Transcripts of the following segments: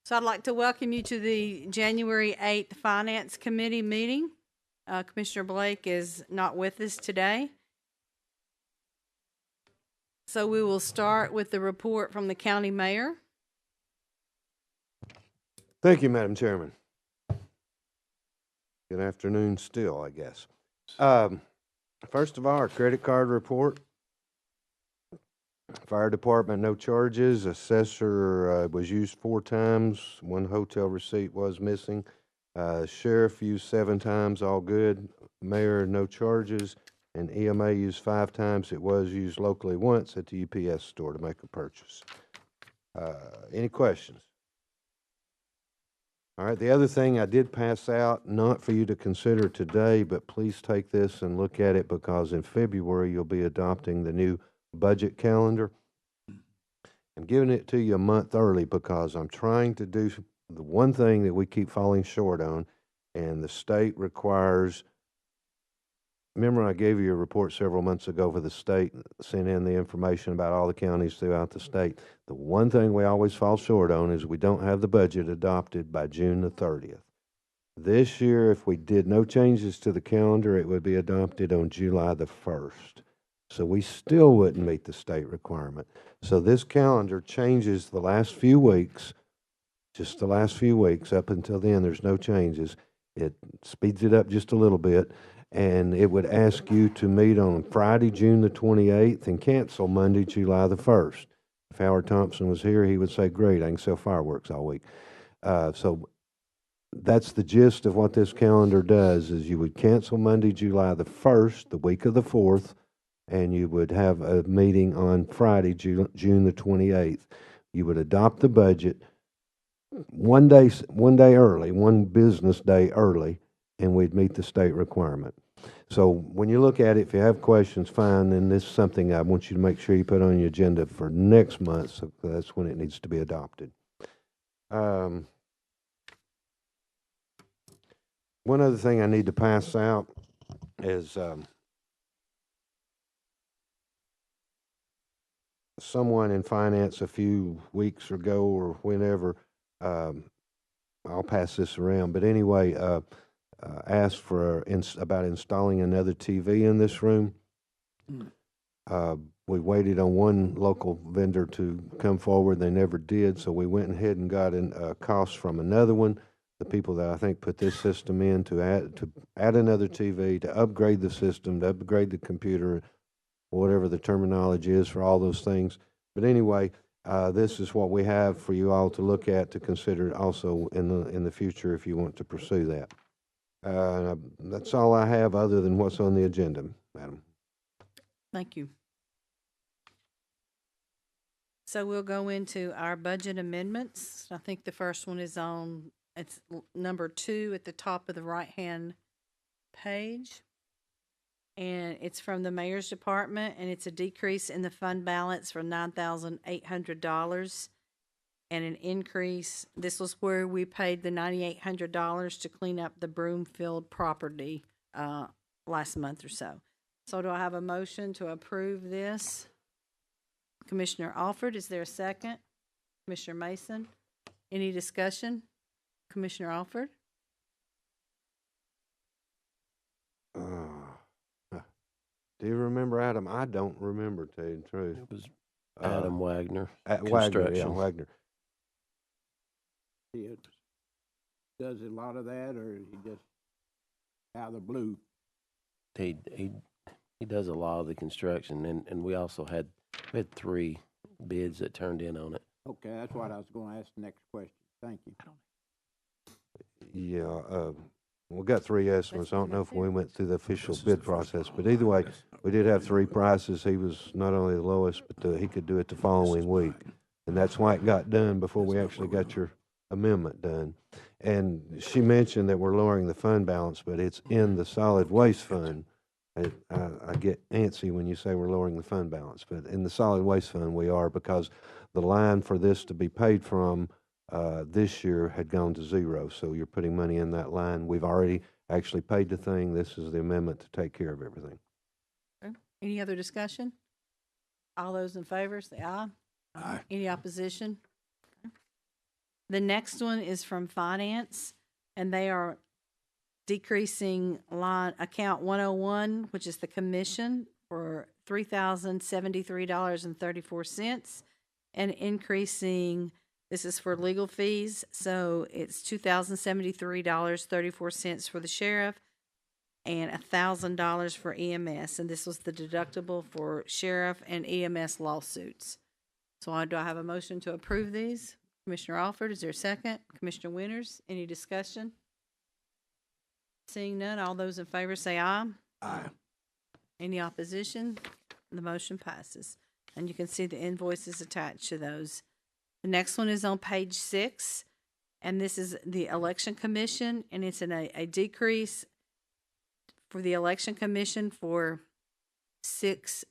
So I'd like to welcome you to the January 8th Finance Committee meeting. Commissioner Blake is not with us today. So we will start with the report from the county mayor. Thank you, Madam Chairman. Good afternoon still, I guess. First of all, our credit card report. Fire department, no charges. Assessor was used 4 times. 1 hotel receipt was missing. Sheriff used 7 times, all good. Mayor, no charges. And EMA used 5 times. It was used locally once at the UPS store to make a purchase. Any questions? All right, the other thing I did pass out, not for you to consider today, but please take this and look at it because in February you'll be adopting the new budget calendar. I'm giving it to you a month early because I'm trying to do the one thing that we keep falling short on, and the state requires. Remember, I gave you a report several months ago for the state, sent in the information about all the counties throughout the state. The one thing we always fall short on is we don't have the budget adopted by June the 30th. This year, if we did no changes to the calendar, it would be adopted on July the 1st. So we still wouldn't meet the state requirement. So this calendar changes the last few weeks, just the last few weeks. Up until then, there's no changes. It speeds it up just a little bit. And it would ask you to meet on Friday, June the 28th, and cancel Monday, July the 1st. If Howard Thompson was here, he would say, great, I can sell fireworks all week. So that's the gist of what this calendar does, is you would cancel Monday, July the 1st, the week of the 4th, and you would have a meeting on Friday, June the 28th. You would adopt the budget one day early, one business day early, and we'd meet the state requirement. So when you look at it, if you have questions, fine, and this is something I want you to make sure you put on your agenda for next month, so that's when it needs to be adopted. One other thing I need to pass out is someone in finance a few weeks ago or whenever, I'll pass this around, but anyway, asked for about installing another TV in this room. We waited on one local vendor to come forward. They never did, so we went ahead and got a cost from another one. The people that I think put this system in to add another TV, to upgrade the system, to upgrade the computer, whatever the terminology is for all those things. But anyway, this is what we have for you all to look at, to consider also in the future if you want to pursue that. That's all I have other than what's on the agenda, Madam. Thank you. So we'll go into our budget amendments. I think the first one is it's number 2 at the top of the right-hand page. And it's from the mayor's department, and it's a decrease in the fund balance for $9,800 and an increase. This was where we paid the $9,800 to clean up the Broomfield property last month or so. So do I have a motion to approve this? Commissioner Alford, is there a second? Commissioner Mason, any discussion? Commissioner Alford? Do you remember Adam? I don't remember, to tell you the truth. It was Adam Wagner. Wagner, yeah, Wagner. He does a lot of that, or he just out of the blue? He does a lot of the construction, and we also had 3 bids that turned in on it. Okay, that's what I was going to ask the next question. Thank you. Yeah, we got 3 estimates. I don't know if we went through the official bid process, but either way, we did have 3 prices. He was not only the lowest, but he could do it the following week. And that's why it got done before we actually got your amendment done. And she mentioned that we're lowering the fund balance, but it's in the solid waste fund. I get antsy when you say we're lowering the fund balance, but in the solid waste fund we are, because the line for this to be paid from this year had gone to 0. So you're putting money in that line. We've already actually paid the thing. This is the amendment to take care of everything. Okay. Any other discussion? All those in favor say aye. Aye. Any opposition? Okay. The next one is from finance, and they are decreasing account 101, which is the commission, for $3,073.34, and increasing, this is for legal fees, so it's $2,073.34 for the sheriff and $1,000 for EMS, and this was the deductible for sheriff and EMS lawsuits. So do I have a motion to approve these? Commissioner Alford, is there a second? Commissioner Winters, any discussion? Seeing none, all those in favor say aye. Aye. Any opposition? The motion passes. And you can see the invoices attached to those. The next one is on page 6, and this is the election commission, and it's a decrease for the election commission for $6.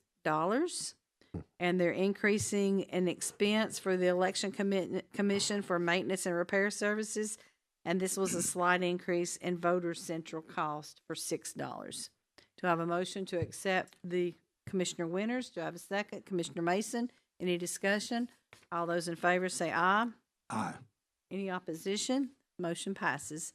And they're increasing an expense for the election commission for maintenance and repair services. And this was a slight increase in voter central cost for $6. Do I have a motion to accept the Commissioner Winters? Do I have a second? Commissioner Mason, any discussion? All those in favor say aye. Aye. Any opposition? Motion passes.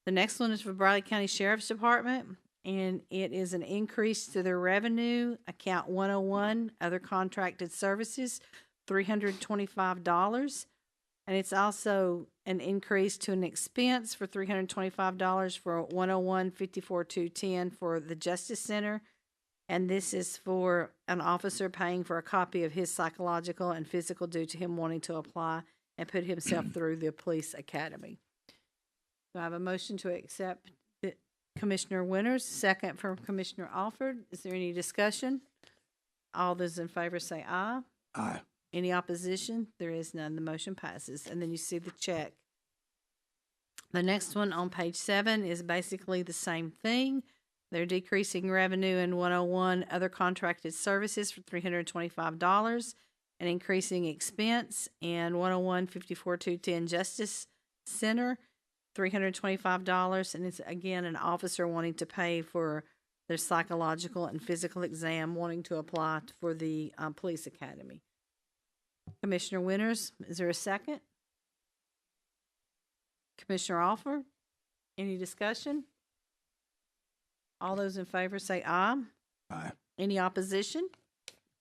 The next one is for Bradley County Sheriff's Department, and it is an increase to their revenue, account 101, other contracted services, $325. And it's also an increase to an expense for $325 for 101-54-210 for the Justice Center. And this is for an officer paying for a copy of his psychological and physical due to him wanting to apply and put himself through the police academy. Do I have a motion to accept Commissioner Winters, second from Commissioner Alford? Is there any discussion? All those in favor say aye. Aye. Any opposition? There is none. The motion passes. And then you see the check. The next one on page 7 is basically the same thing. They're decreasing revenue in 101 other contracted services for $325 and increasing expense in 101-54-210 Justice Center, $325. And it's, again, an officer wanting to pay for their psychological and physical exam, wanting to apply for the police academy. Commissioner Winters, is there a second? Commissioner Alford, any discussion? All those in favor say aye. Aye. Any opposition?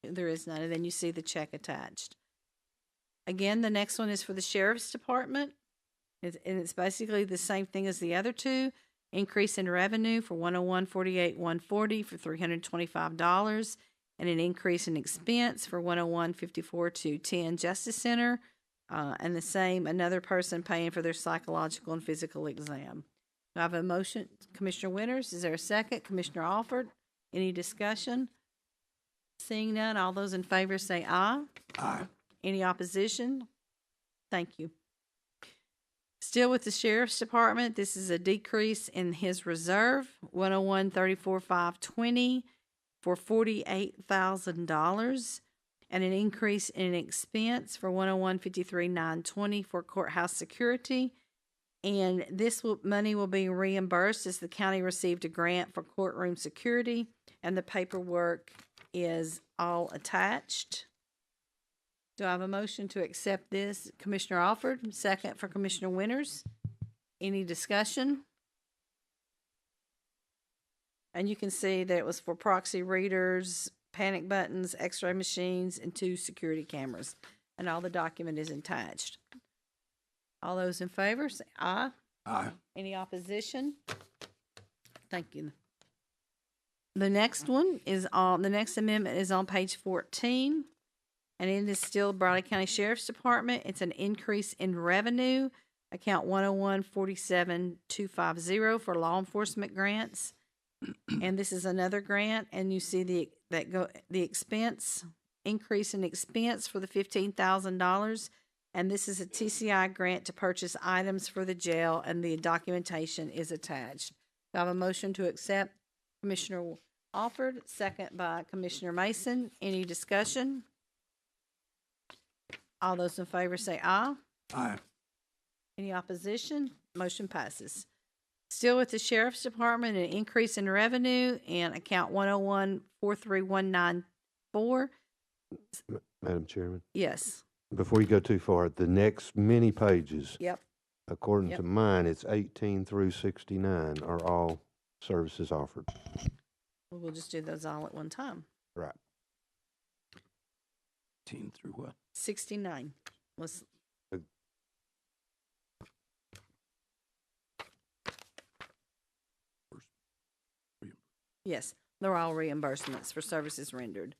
There is none. And then you see the check attached. Again, the next one is for the Sheriff's Department. And it's basically the same thing as the other two. Increase in revenue for 101-48-140 for $325. And an increase in expense for 101-54-210 Justice Center. And the same, another person paying for their psychological and physical exam. Do I have a motion? Commissioner Winters, is there a second? Commissioner Alford, any discussion? Seeing none, all those in favor say aye. Aye. Any opposition? Thank you. Still with the Sheriff's Department, this is a decrease in his reserve, 101-34-520 for $48,000, and an increase in expense for 101-53-920 for courthouse security. And this money will be reimbursed as the county received a grant for courtroom security, and the paperwork is all attached. Do I have a motion to accept this? Commissioner Alford, second for Commissioner Winters. Any discussion? And you can see that it was for proxy readers, panic buttons, x-ray machines, and 2 security cameras. And all the document is attached. All those in favor say aye. Aye. Any opposition? Thank you. The next one is the next amendment is on page 14, and it is still Bradley County Sheriff's Department. It's an increase in revenue, account 101-47-250 for law enforcement grants. And this is another grant, and you see the expense, increase in expense for the $15,000. And this is a TCI grant to purchase items for the jail, and the documentation is attached. Do I have a motion to accept? Commissioner Alford, second by Commissioner Mason. Any discussion? All those in favor say aye. Aye. Any opposition? Motion passes. Still with the Sheriff's Department, an increase in revenue and account 101-43194. Madam Chairman, Yes. Before you go too far, the next many pages, Yep. according Yep. to mine, it's 18 through 69 are all services offered. We'll just do those all at one time. Right. 18 through what? 69 was, yes, they're all reimbursements for services rendered.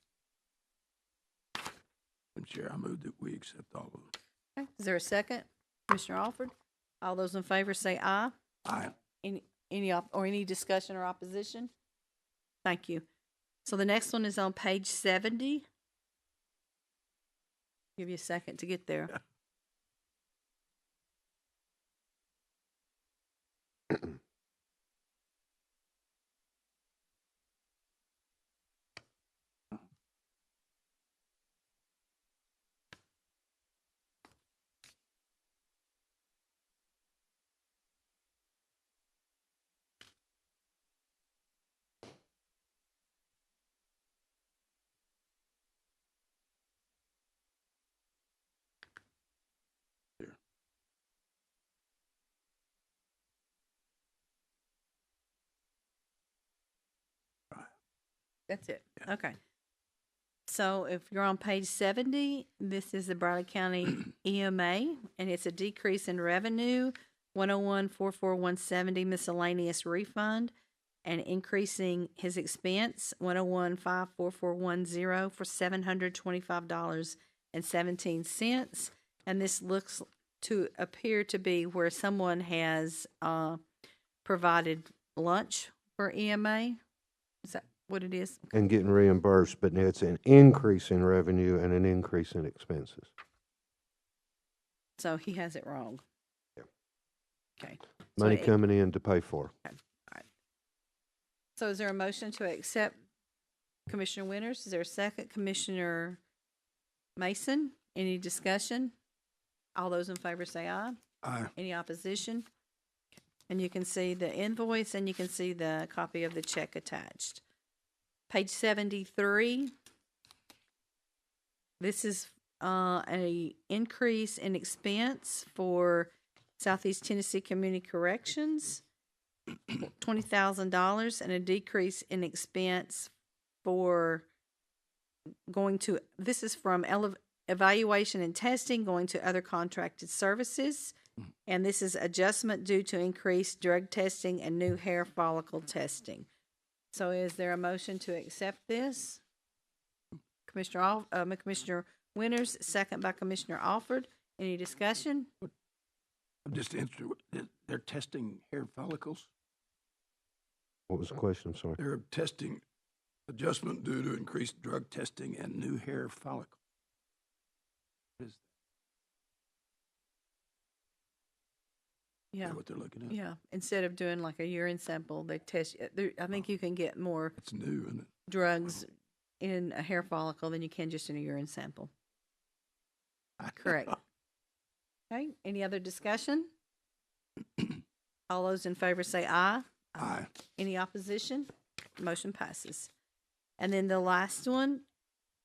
Madam Chair, I move that we accept all of them. Okay, is there a second? Commissioner Alford? All those in favor say aye. Aye. Any discussion or opposition? Thank you. So the next one is on page 70. Give you a second to get there. That's it. Yeah. Okay. So if you're on page 70, this is the Bradley County EMA, and it's a decrease in revenue, 101,44170 miscellaneous refund, and increasing his expense, 101,54410 for $725.17. And this looks to appear to be where someone has provided lunch for EMA. Is that what it is? And getting reimbursed, but it's an increase in revenue and an increase in expenses. So he has it wrong. Yep. Okay. Money So coming in to pay for. So is there a motion to accept Commissioner Winters? Is there a second? Commissioner Mason? Any discussion? All those in favor say aye. Aye. Any opposition? And you can see the invoice and you can see the copy of the check attached. Page 73. This is a increase in expense for Southeast Tennessee Community Corrections, $20,000, and a decrease in expense for going to, this is from evaluation and testing, going to other contracted services. And this is adjustment due to increased drug testing and new hair follicle testing. So is there a motion to accept this? Commissioner Winters, second by Commissioner Alford. Any discussion? I'm just interested, they're testing hair follicles? What was the question? I'm sorry. They're testing adjustment due to increased drug testing and new hair follicles. What is Yeah. that what they're looking at? Yeah, instead of doing like a urine sample, they test, I think you can get more It's new, isn't it? drugs in a hair follicle than you can just in a urine sample. Correct. Okay, any other discussion? All those in favor say aye. Aye. Any opposition? Motion passes. And then the last one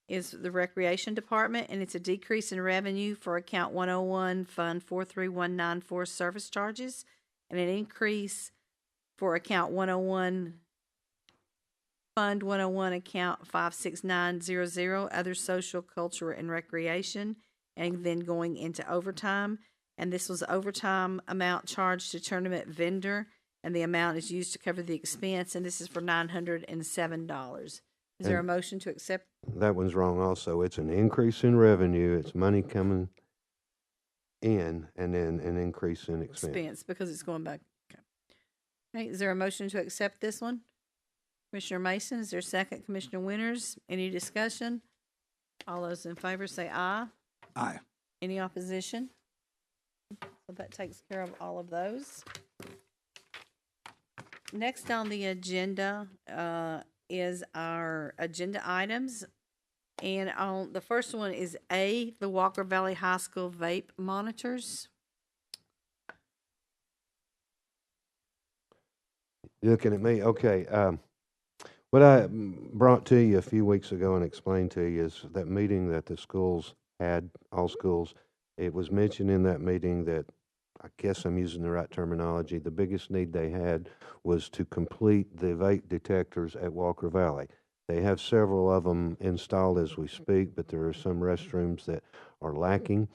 is the Recreation Department, and it's a decrease in revenue for account 101, Fund 43194 service charges, and an increase for account 101, Fund 101, account 56900, other social, culture, and recreation, and then going into overtime. And this was overtime amount charged to tournament vendor, and the amount is used to cover the expense, and this is for $907. Is there a motion to accept? That one's wrong also. It's an increase in revenue, it's money coming in, and then an increase in expense. Because it's going back. Okay, is there a motion to accept this one? Commissioner Mason, is there a second? Commissioner Winters, any discussion? All those in favor say aye. Aye. Any opposition? So that takes care of all of those. Next on the agenda is our agenda items. And on the first one is A, the Walker Valley High School vape monitors. You looking at me? Okay. What I brought to you a few weeks ago and explained to you is that meeting that the schools had, all schools. It was mentioned in that meeting that, I guess I'm using the right terminology, the biggest need they had was to complete the vape detectors at Walker Valley. They have several of them installed as we speak, but there are some restrooms that are lacking.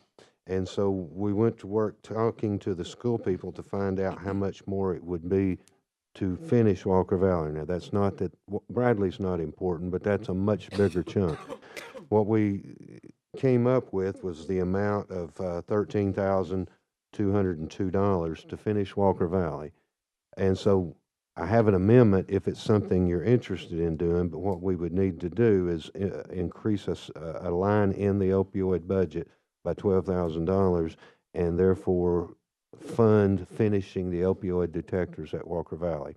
And so we went to work talking to the school people to find out how much more it would be to finish Walker Valley. Now, that's not that, Bradley's not important, but that's a much bigger chunk. What we came up with was the amount of $13,202 to finish Walker Valley. And so I have an amendment if it's something you're interested in doing, but what we would need to do is increase a line in the opioid budget by $12,000 and therefore fund finishing the opioid detectors at Walker Valley.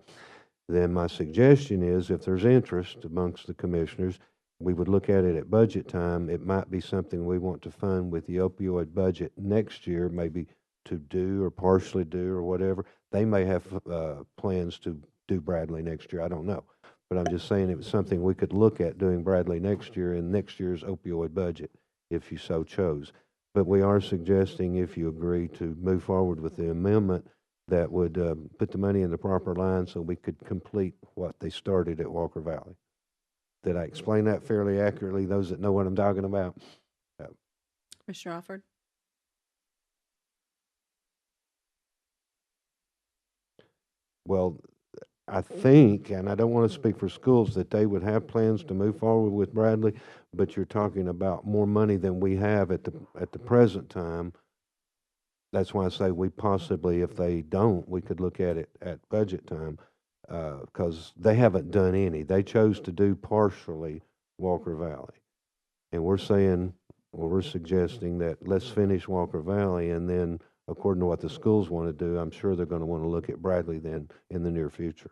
Then my suggestion is if there's interest amongst the commissioners, we would look at it at budget time. It might be something we want to fund with the opioid budget next year, maybe to do or partially do or whatever. They may have plans to do Bradley next year. I don't know. But I'm just saying it was something we could look at doing Bradley next year in next year's opioid budget, if you so chose. But we are suggesting, if you agree, to move forward with the amendment that would put the money in the proper line so we could complete what they started at Walker Valley. Did I explain that fairly accurately, those that know what I'm talking about? Commissioner Alford? Well, I think, and I don't want to speak for schools, that they would have plans to move forward with Bradley, but you're talking about more money than we have at the present time. That's why I say we possibly, if they don't, we could look at it at budget time, because they haven't done any. They chose to do partially Walker Valley. And we're saying, well, we're suggesting that let's finish Walker Valley, and then according to what the schools want to do, I'm sure they're going to want to look at Bradley then in the near future.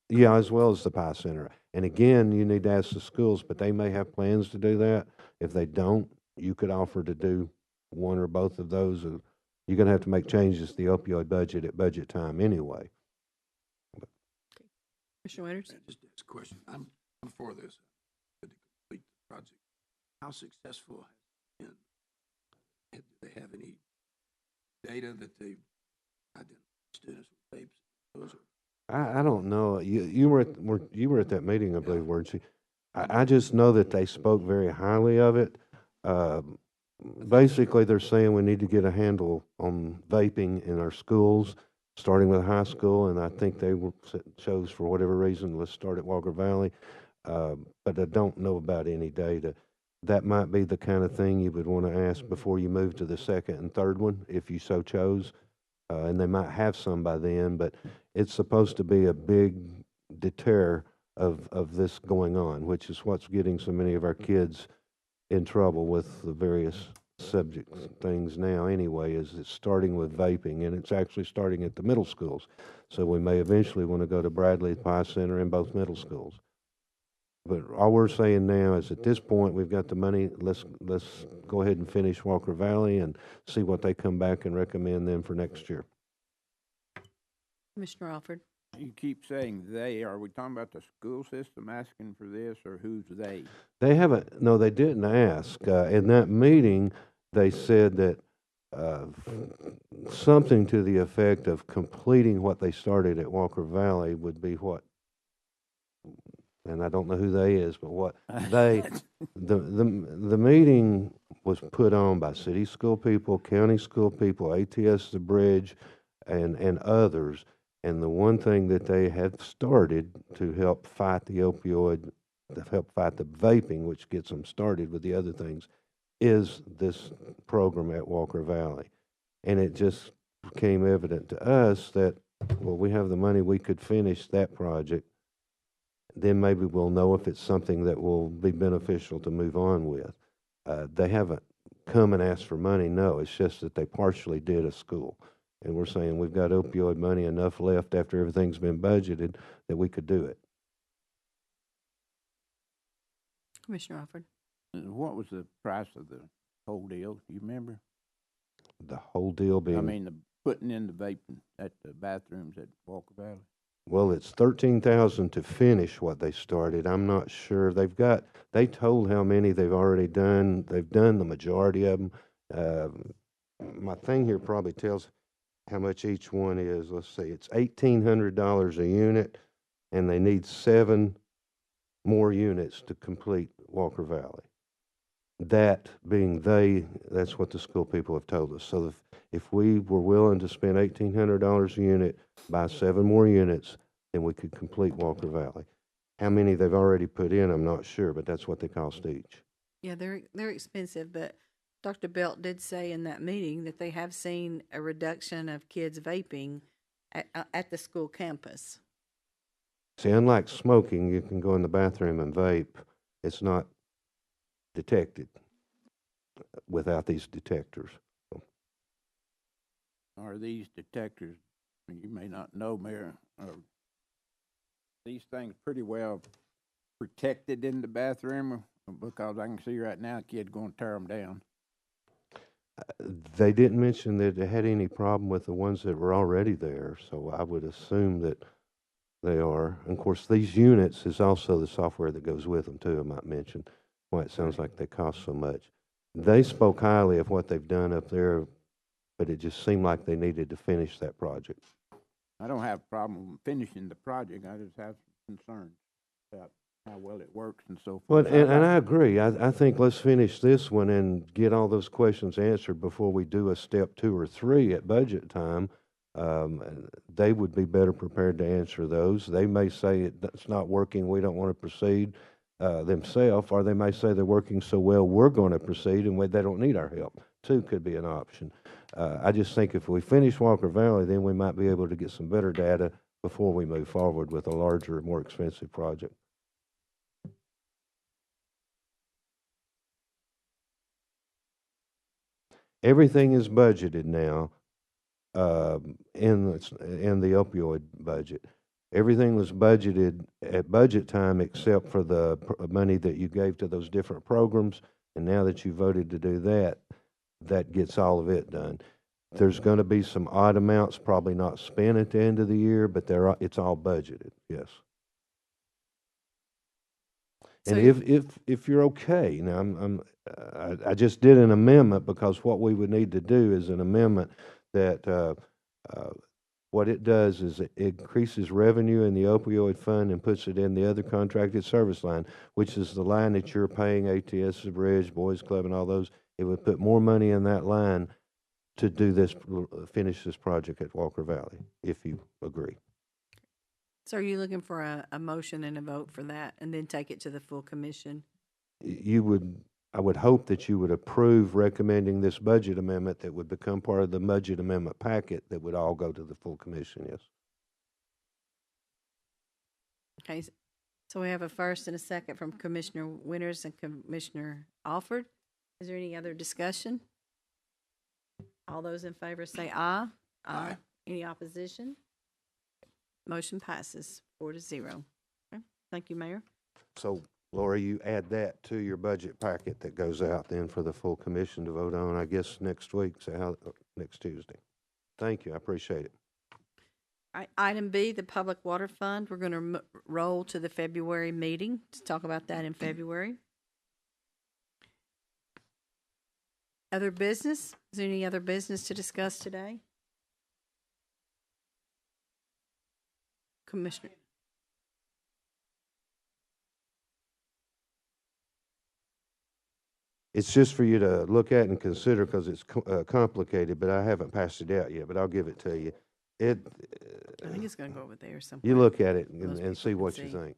Yeah, as well as the Pie Center. And again, you need to ask the schools, but they may have plans to do that. If they don't, you could offer to do one or both of those. You're going to have to make changes to the opioid budget at budget time anyway. Commissioner Winters? Just ask a question. I'm for this. To complete the project. How successful has it been? And do they have any data that they identified students with vapes? Those are I don't know. You were at that meeting, I believe, weren't you? I just know that they spoke very highly of it. Basically, they're saying we need to get a handle on vaping in our schools, starting with high school, and I think they chose, for whatever reason, let's start at Walker Valley. But I don't know about any data. That might be the kind of thing you would want to ask before you move to the second and third one, if you so chose. And they might have some by then, but it's supposed to be a big deter of this going on, which is what's getting so many of our kids in trouble with the various subjects things now anyway, is it's starting with vaping, and it's actually starting at the middle schools. So we may eventually want to go to Bradley Pie Center in both middle schools. But all we're saying now is at this point, we've got the money, let's go ahead and finish Walker Valley and see what they come back and recommend then for next year. Commissioner Alford? You keep saying they. Are we talking about the school system asking for this, or who's they? They haven't, no, they didn't ask. In that meeting, they said that something to the effect of completing what they started at Walker Valley would be what, and I don't know who they is, but what they, the meeting was put on by city school people, county school people, ATS The Bridge, and others. And the one thing that they had started to help fight the opioid, to help fight the vaping, which gets them started with the other things, is this program at Walker Valley. And it just became evident to us that, well, we have the money, we could finish that project. Then maybe we'll know if it's something that will be beneficial to move on with. They haven't come and asked for money, no. It's just that they partially did a school. And we're saying we've got opioid money enough left after everything's been budgeted that we could do it. Commissioner Alford? What was the price of the whole deal? You remember? The whole deal being. I mean, the putting in the vaping at the bathrooms at Walker Valley. Well, it's 13,000 to finish what they started. I'm not sure. They told how many they've already done. They've done the majority of them. My thing here probably tells how much each one is. Let's see, it's $1,800 a unit, and they need 7 more units to complete Walker Valley. That being that's what the school people have told us. So if we were willing to spend $1,800 a unit, buy 7 more units, then we could complete Walker Valley. How many they've already put in, I'm not sure, but that's what they cost each. Yeah, they're expensive, but Dr. Belt did say in that meeting that they have seen a reduction of kids vaping at the school campus. See, unlike smoking, you can go in the bathroom and vape. It's not detected without these detectors. Are these detectors, you may not know, Mayor, are these things pretty well protected in the bathroom? Because I can see right now a kid going to tear them down. They didn't mention that they had any problem with the ones that were already there, so I would assume that they are. And of course, these units is also the software that goes with them too, I might mention, why it sounds like they cost so much. They spoke highly of what they've done up there, but it just seemed like they needed to finish that project. I don't have a problem finishing the project. I just have some concerns about how well it works and so Well, forth. and I agree. I think let's finish this one and get all those questions answered before we do a step 2 or 3 at budget time. And they would be better prepared to answer those. They may say it's not working, we don't want to proceed themselves, or they may say they're working so well, we're going to proceed and they don't need our help. 2 could be an option. I just think if we finish Walker Valley, then we might be able to get some better data before we move forward with a larger, more expensive project. Everything is budgeted now in the opioid budget. Everything was budgeted at budget time except for the money that you gave to those different programs. And now that you voted to do that, that gets all of it done. There's going to be some odd amounts probably not spent at the end of the year, but it's all budgeted. Yes. So And if you're okay, now I just did an amendment because what we would need to do is an amendment that what it does is it increases revenue in the opioid fund and puts it in the other contracted service line, which is the line that you're paying ATS, the Bridge, Boys Club, and all those. It would put more money in that line to do this, finish this project at Walker Valley, if you agree. So are you looking for a motion and a vote for that and then take it to the full commission? I would hope that you would approve recommending this budget amendment that would become part of the budget amendment packet that would all go to the full commission, yes. Okay, so we have a first and a second from Commissioner Winters and Commissioner Alford. Is there any other discussion? All those in favor say aye. Aye. Any opposition? Motion passes 4-0. Okay. Thank you, Mayor. So, Laura, you add that to your budget packet that goes out then for the full commission to vote on, I guess, next week, next Tuesday. Thank you, I appreciate it. All right, item B, the Public Water Fund. We're going to roll to the February meeting to talk about that in February. Other business? Is there any other business to discuss today? Commissioner. It's just for you to look at and consider because it's complicated, but I haven't passed it out yet, but I'll give it to you. I think it's going to go over there somewhere. You look at it Most and see people what can you see. think,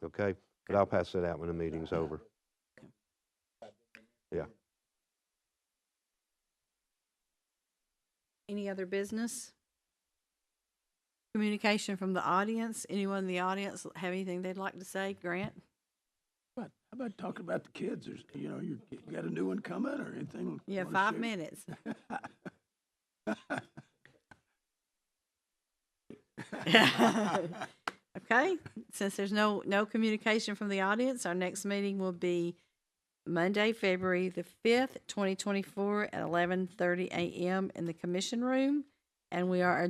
okay? But I'll pass it out when the meeting's over. Yeah. Any other business? Communication from the audience? Anyone in the audience have anything they'd like to say? Grant? How about talking about the kids? There's, you got a new one coming or anything? You have wanna 5 share? minutes. Okay, since there's no communication from the audience, our next meeting will be Monday, February the 5th, 2024 at 11:30 a.m. in the commission room, and we are